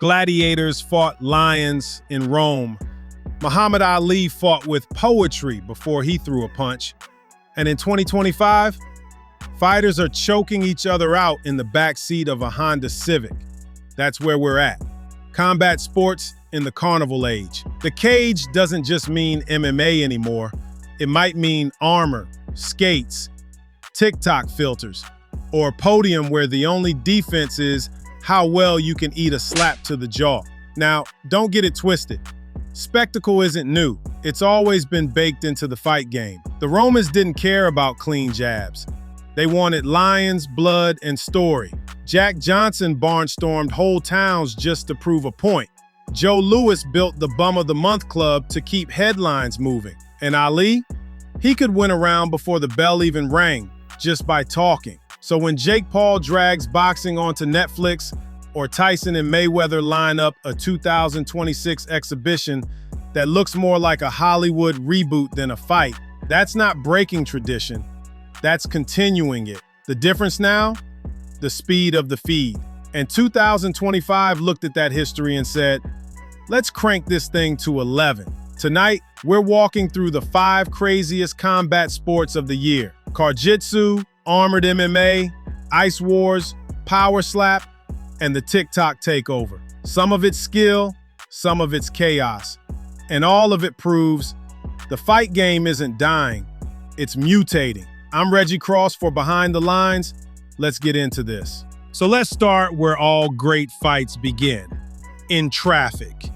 Gladiators fought lions in Rome. Muhammad Ali fought with poetry before he threw a punch. And in 2025, fighters are choking each other out in the backseat of a Honda Civic. That's where we're at. Combat sports in the carnival age. The cage doesn't just mean MMA anymore. It might mean armor, skates, TikTok filters, or a podium where the only defense is how well you can eat a slap to the jaw. Now, don't get it twisted. Spectacle isn't new. It's always been baked into the fight game. The Romans didn't care about clean jabs. They wanted lions, blood, and story. Jack Johnson barnstormed whole towns just to prove a point. Joe Louis built the Bum of the Month Club to keep headlines moving. And Ali? He could win a round before the bell even rang, just by talking. So when Jake Paul drags boxing onto Netflix, or Tyson and Mayweather line up a 2026 exhibition that looks more like a Hollywood reboot than a fight, that's not breaking tradition, that's continuing it. The difference now? The speed of the feed. And 2025 looked at that history and said, let's crank this thing to 11. Tonight, we're walking through the 5 craziest combat sports of the year. Carjitsu, armored MMA, Ice Wars, power slap, and the TikTok takeover. Some of it's skill, some of it's chaos. And all of it proves the fight game isn't dying, it's mutating. I'm Reggie Cross for Behind the Lines. Let's get into this. So let's start where all great fights begin. In traffic.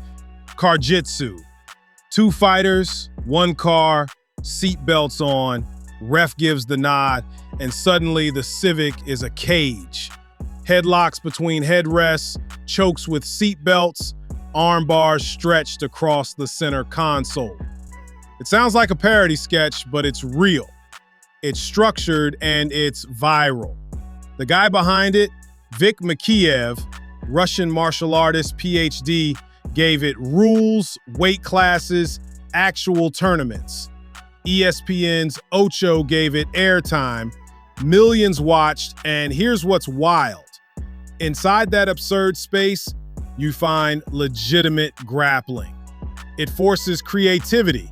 Carjitsu. 2 fighters, 1 car, seatbelts on, ref gives the nod, and suddenly the Civic is a cage. Headlocks between headrests, chokes with seatbelts, arm bars stretched across the center console. It sounds like a parody sketch, but it's real. It's structured and it's viral. The guy behind it, Vic Mikiev, Russian martial artist, PhD, gave it rules, weight classes, actual tournaments. ESPN's Ocho gave it airtime, millions watched, and here's what's wild. Inside that absurd space, you find legitimate grappling. It forces creativity.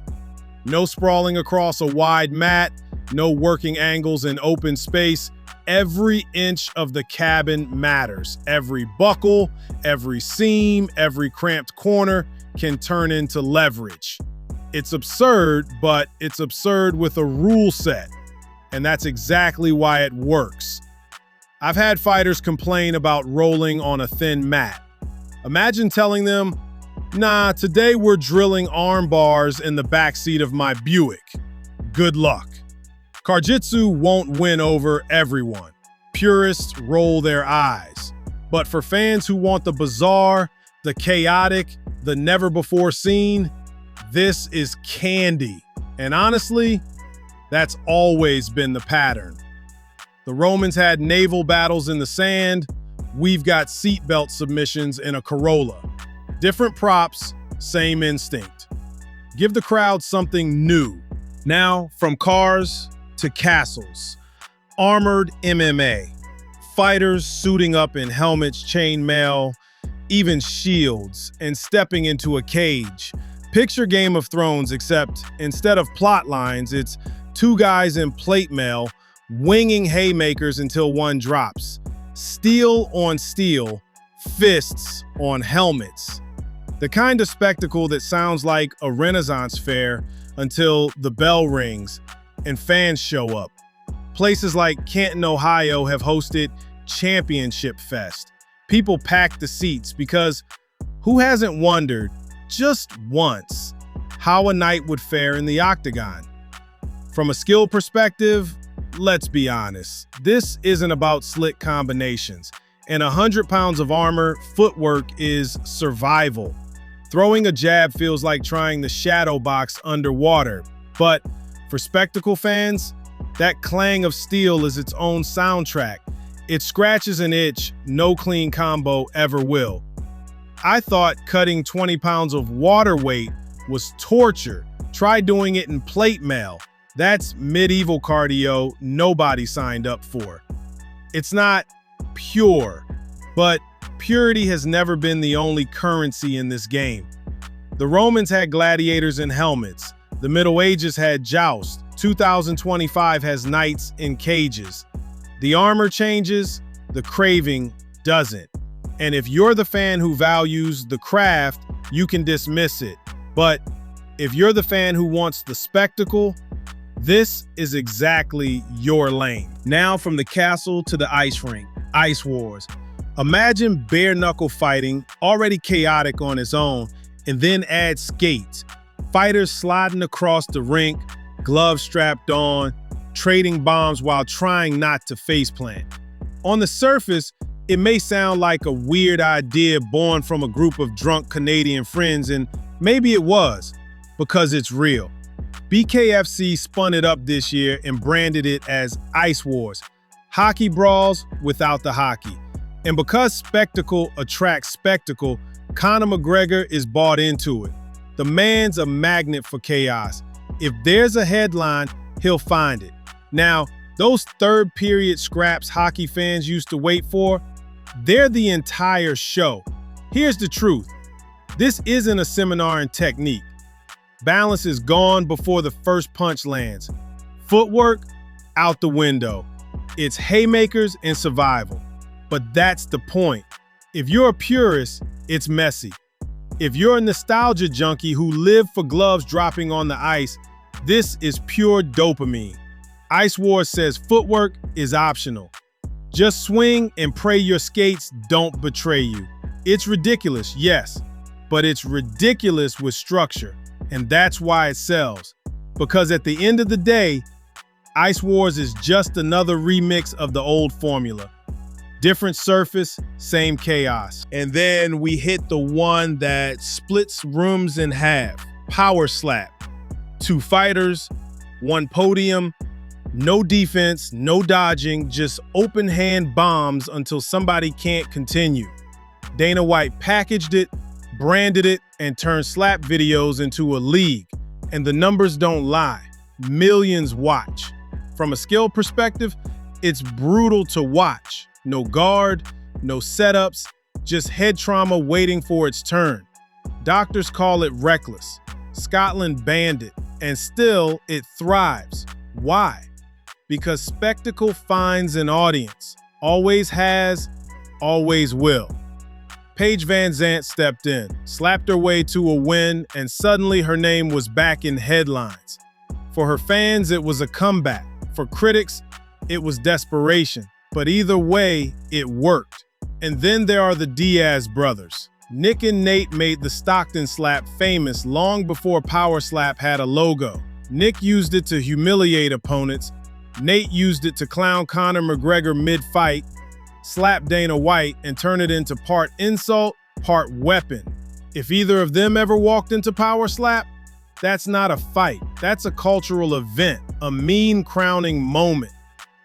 No sprawling across a wide mat, no working angles in open space. Every inch of the cabin matters. Every buckle, every seam, every cramped corner can turn into leverage. It's absurd, but it's absurd with a rule set. And that's exactly why it works. I've had fighters complain about rolling on a thin mat. Imagine telling them, nah, today we're drilling arm bars in the backseat of my Buick. Good luck. Carjitsu won't win over everyone. Purists roll their eyes. But for fans who want the bizarre, the chaotic, the never-before-seen, this is candy. And honestly, that's always been the pattern. The Romans had naval battles in the sand. We've got seatbelt submissions in a Corolla. Different props, same instinct. Give the crowd something new. Now, from cars to castles. Armored MMA. Fighters suiting up in helmets, chainmail, even shields, and stepping into a cage. Picture Game of Thrones, except instead of plot lines, it's 2 guys in plate mail winging haymakers until one drops. Steel on steel, fists on helmets. The kind of spectacle that sounds like a Renaissance fair until the bell rings and fans show up. Places like Canton, Ohio have hosted Championship Fest. People pack the seats because who hasn't wondered, just once, how a night would fare in the octagon? From a skill perspective, let's be honest, this isn't about slick combinations. And 100 pounds of armor, footwork is survival. Throwing a jab feels like trying the shadow box underwater. But for spectacle fans, that clang of steel is its own soundtrack. It scratches an itch no clean combo ever will. I thought cutting 20 pounds of water weight was torture. Try doing it in plate mail. That's medieval cardio nobody signed up for. It's not pure, but purity has never been the only currency in this game. The Romans had gladiators in helmets. The Middle Ages had jousts. 2025 has knights in cages. The armor changes, the craving doesn't. And if you're the fan who values the craft, you can dismiss it. But if you're the fan who wants the spectacle, this is exactly your lane. Now from the castle to the ice rink, Ice Wars. Imagine bare-knuckle fighting, already chaotic on its own, and then add skates. Fighters sliding across the rink, gloves strapped on, trading bombs while trying not to faceplant. On the surface, it may sound like a weird idea born from a group of drunk Canadian friends, and maybe it was, because it's real. BKFC spun it up this year and branded it as Ice Wars, hockey brawls without the hockey. And because spectacle attracts spectacle, Conor McGregor is bought into it. The man's a magnet for chaos. If there's a headline, he'll find it. Now, those third period scraps hockey fans used to wait for, they're the entire show. Here's the truth. This isn't a seminar in technique. Balance is gone before the first punch lands. Footwork, out the window. It's haymakers and survival. But that's the point. If you're a purist, it's messy. If you're a nostalgia junkie who lived for gloves dropping on the ice, this is pure dopamine. Ice Wars says footwork is optional. Just swing and pray your skates don't betray you. It's ridiculous, yes, but it's ridiculous with structure, and that's why it sells. Because at the end of the day, Ice Wars is just another remix of the old formula. Different surface, same chaos. And then we hit the one that splits rooms in half. Power slap. 2 fighters, 1 podium, no defense, no dodging, just open hand bombs until somebody can't continue. Dana White packaged it, branded it, and turned slap videos into a league. And the numbers don't lie. Millions watch. From a skill perspective, it's brutal to watch. No guard, no setups, just head trauma waiting for its turn. Doctors call it reckless. Scotland banned it, and still it thrives. Why? Because spectacle finds an audience. Always has, always will. Paige VanZant stepped in, slapped her way to a win, and suddenly her name was back in headlines. For her fans, it was a comeback. For critics, it was desperation. But either way, it worked. And then there are the Diaz brothers. Nick and Nate made the Stockton slap famous long before Power Slap had a logo. Nick used it to humiliate opponents. Nate used it to clown Conor McGregor mid-fight, slap Dana White, and turn it into part insult, part weapon. If either of them ever walked into Power Slap, that's not a fight. That's a cultural event, a mean crowning moment.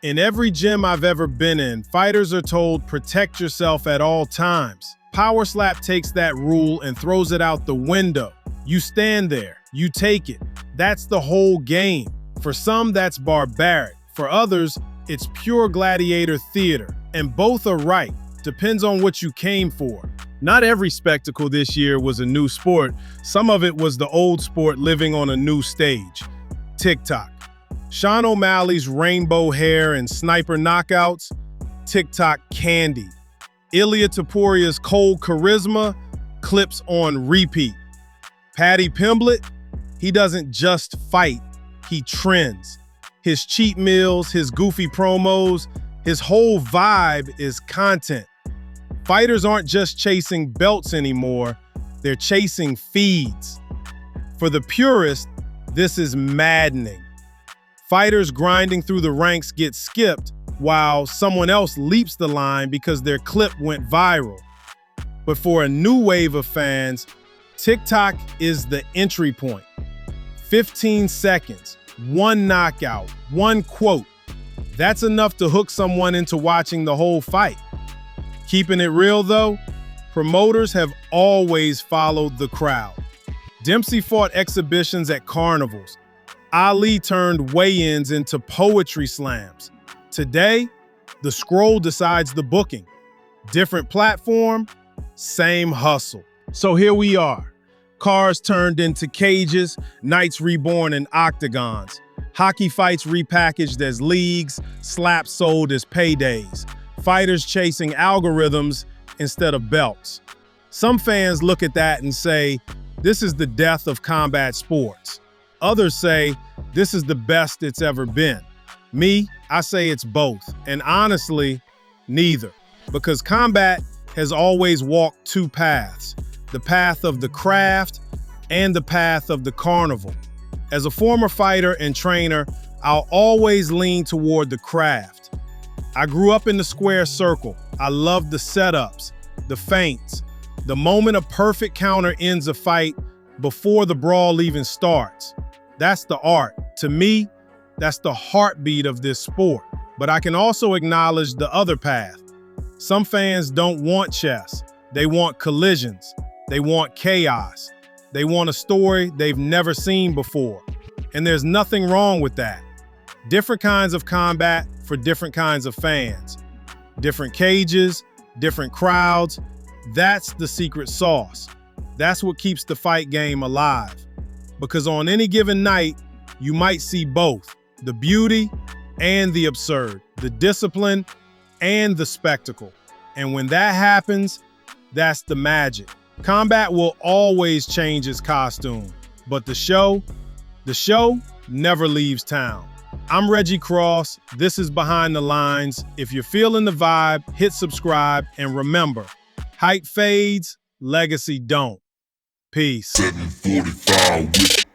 In every gym I've ever been in, fighters are told protect yourself at all times. Power Slap takes that rule and throws it out the window. You stand there, you take it. That's the whole game. For some, that's barbaric. For others, it's pure gladiator theater. And both are right. Depends on what you came for. Not every spectacle this year was a new sport. Some of it was the old sport living on a new stage. TikTok. Sean O'Malley's rainbow hair and sniper knockouts, TikTok candy. Ilia Topuria's cold charisma, clips on repeat. Paige Pimblett, he doesn't just fight, he trends. His cheat meals, his goofy promos, his whole vibe is content. Fighters aren't just chasing belts anymore, they're chasing feeds. For the purist, this is maddening. Fighters grinding through the ranks get skipped while someone else leaps the line because their clip went viral. But for a new wave of fans, TikTok is the entry point. 15 seconds, 1 knockout, 1 quote. That's enough to hook someone into watching the whole fight. Keeping it real though, promoters have always followed the crowd. Dempsey fought exhibitions at carnivals. Ali turned weigh-ins into poetry slams. Today, the scroll decides the booking. Different platform, same hustle. So here we are. Cars turned into cages, knights reborn in octagons, hockey fights repackaged as leagues, slaps sold as paydays, fighters chasing algorithms instead of belts. Some fans look at that and say, this is the death of combat sports. Others say, this is the best it's ever been. Me, I say it's both, and honestly, neither. Because combat has always walked two paths, the path of the craft and the path of the carnival. As a former fighter and trainer, I'll always lean toward the craft. I grew up in the square circle. I loved the setups, the feints, the moment a perfect counter ends a fight before the brawl even starts. That's the art. To me, that's the heartbeat of this sport. But I can also acknowledge the other path. Some fans don't want chess. They want collisions. They want chaos. They want a story they've never seen before. And there's nothing wrong with that. Different kinds of combat for different kinds of fans. Different cages, different crowds. That's the secret sauce. That's what keeps the fight game alive. Because on any given night, you might see both, the beauty and the absurd, the discipline and the spectacle. And when that happens, that's the magic. Combat will always change its costume, but the show never leaves town. I'm Reggie Cross. This is Behind the Lines. If you're feeling the vibe, hit subscribe, and remember, height fades, legacy don't. Peace. 745 with